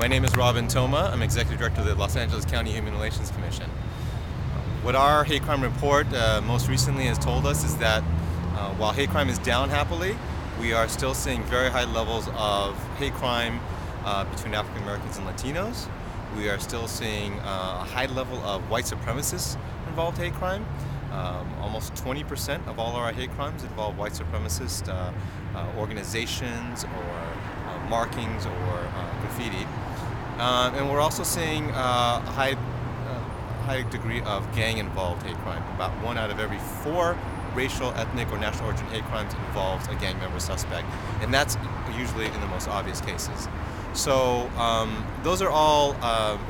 My name is Robin Toma. I'm Executive Director of the Los Angeles County Human Relations Commission. What our hate crime report most recently has told us is that while hate crime is down happily, we are still seeing very high levels of hate crime between African Americans and Latinos. We are still seeing a high level of white supremacists involved hate crime. Almost 20% of all our hate crimes involve white supremacist organizations or markings or graffiti. And we're also seeing a high degree of gang-involved hate crime. About 1 out of every 4 racial, ethnic, or national origin hate crimes involves a gang member suspect, and that's usually in the most obvious cases. So those are all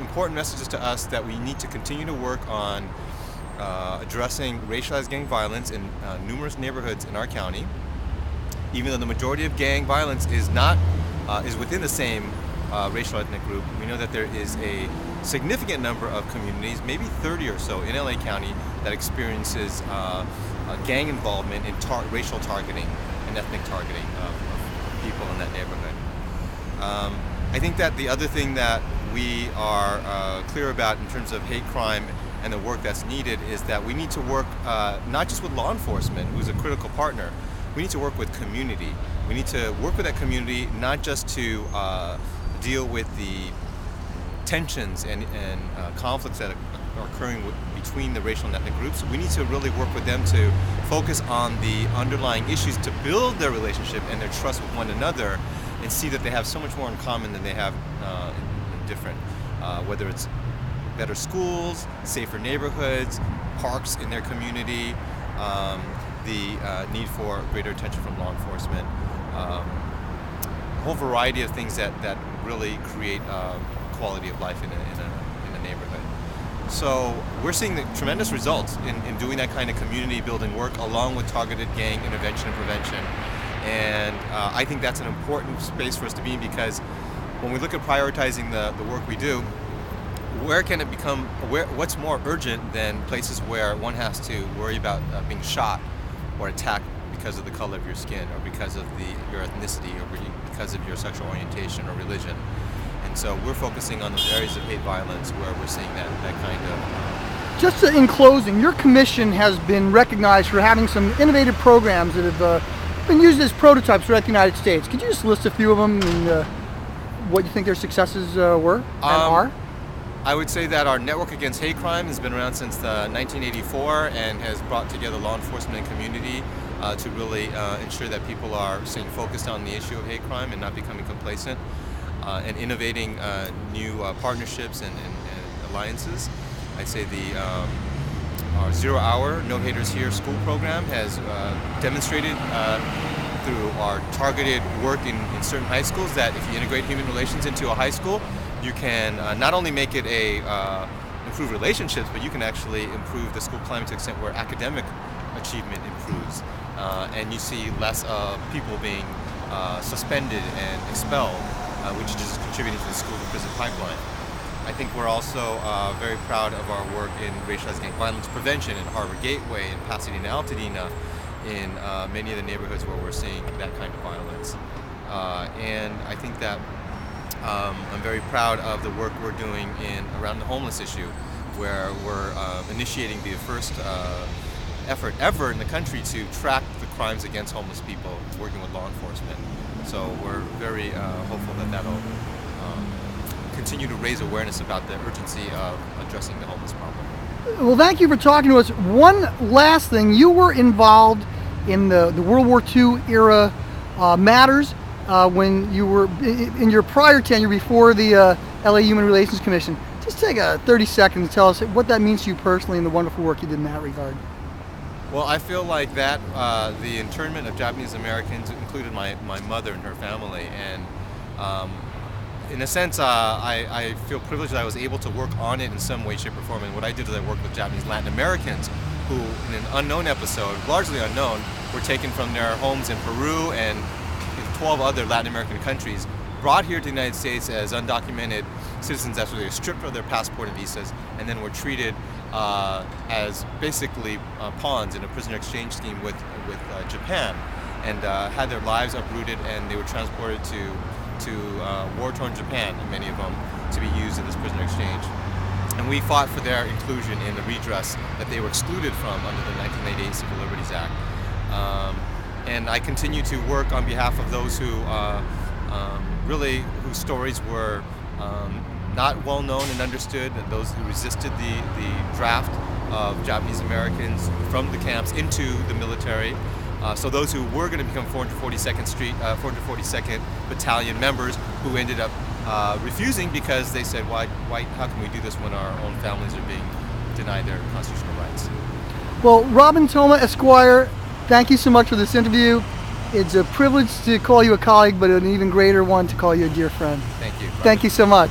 important messages to us that we need to continue to work on addressing racialized gang violence in numerous neighborhoods in our county. Even though the majority of gang violence is within the same racial ethnic group, we know that there is a significant number of communities, maybe 30 or so in LA County, that experiences gang involvement in racial targeting and ethnic targeting of people in that neighborhood. I think that the other thing that we are clear about in terms of hate crime and the work that's needed is that we need to work not just with law enforcement, who's a critical partner. We need to work with community. We need to work with that community not just to deal with the tensions and conflicts that are occurring between the racial and ethnic groups. We need to really work with them to focus on the underlying issues to build their relationship and their trust with one another, and see that they have so much more in common than they have in different, whether it's better schools, safer neighborhoods, parks in their community, the need for greater attention from law enforcement, a whole variety of things that really create quality of life in a neighborhood. So we're seeing the tremendous results in doing that kind of community building work along with targeted gang intervention and prevention. And I think that's an important space for us to be in, because when we look at prioritizing the work we do, what's more urgent than places where one has to worry about being shot or attacked because of the color of your skin, or because of your ethnicity, or because of your sexual orientation or religion. And so we're focusing on those areas of hate violence where we're seeing that kind of... Just in closing, your commission has been recognized for having some innovative programs that have been used as prototypes throughout the United States. Could you just list a few of them and what you think their successes were and are? I would say that our Network Against Hate Crime has been around since 1984 and has brought together law enforcement and community to really ensure that people are staying focused on the issue of hate crime and not becoming complacent, and innovating new partnerships and alliances. I'd say our 0 Hour No Haters Here school program has demonstrated through our targeted work in certain high schools that if you integrate human relations into a high school, you can not only make it improve relationships, but you can actually improve the school climate to the extent where academic achievement improves, and you see less people being suspended and expelled, which is just contributing to the school-to-prison pipeline. I think we're also very proud of our work in racialized gang violence prevention in Harbor Gateway and Pasadena, Altadena, in many of the neighborhoods where we're seeing that kind of violence. And I think that I'm very proud of the work we're doing around the homeless issue, where we're initiating the first effort ever in the country to track the crimes against homeless people, working with law enforcement. So we're very hopeful that that'll continue to raise awareness about the urgency of addressing the homeless problem. Well, thank you for talking to us. One last thing, you were involved in the World War II era matters when you were in your prior tenure before the LA Human Relations Commission. Just take 30 seconds to tell us what that means to you personally and the wonderful work you did in that regard. Well, I feel like that the internment of Japanese Americans included my mother and her family, and in a sense, I feel privileged that I was able to work on it in some way, shape, or form. And what I did is I worked with Japanese Latin Americans who, in an unknown episode, largely unknown, were taken from their homes in Peru and in 12 other Latin American countries, brought here to the United States as undocumented citizens after they were stripped of their passport and visas, and then were treated as basically pawns in a prisoner exchange scheme with Japan, and had their lives uprooted, and they were transported to war-torn Japan, many of them, issues in this prisoner exchange. And we fought for their inclusion in the redress that they were excluded from under the 1988 Civil Liberties Act. And I continue to work on behalf of those who really, whose stories were not well known and understood, and those who resisted the draft of Japanese Americans from the camps into the military. So those who were going to become 442nd Battalion members who ended up refusing because they said, why, how can we do this when our own families are being denied their constitutional rights? Well, Robin Toma, Esquire, thank you so much for this interview. It's a privilege to call you a colleague, but an even greater one to call you a dear friend. Thank you. Thank you so much.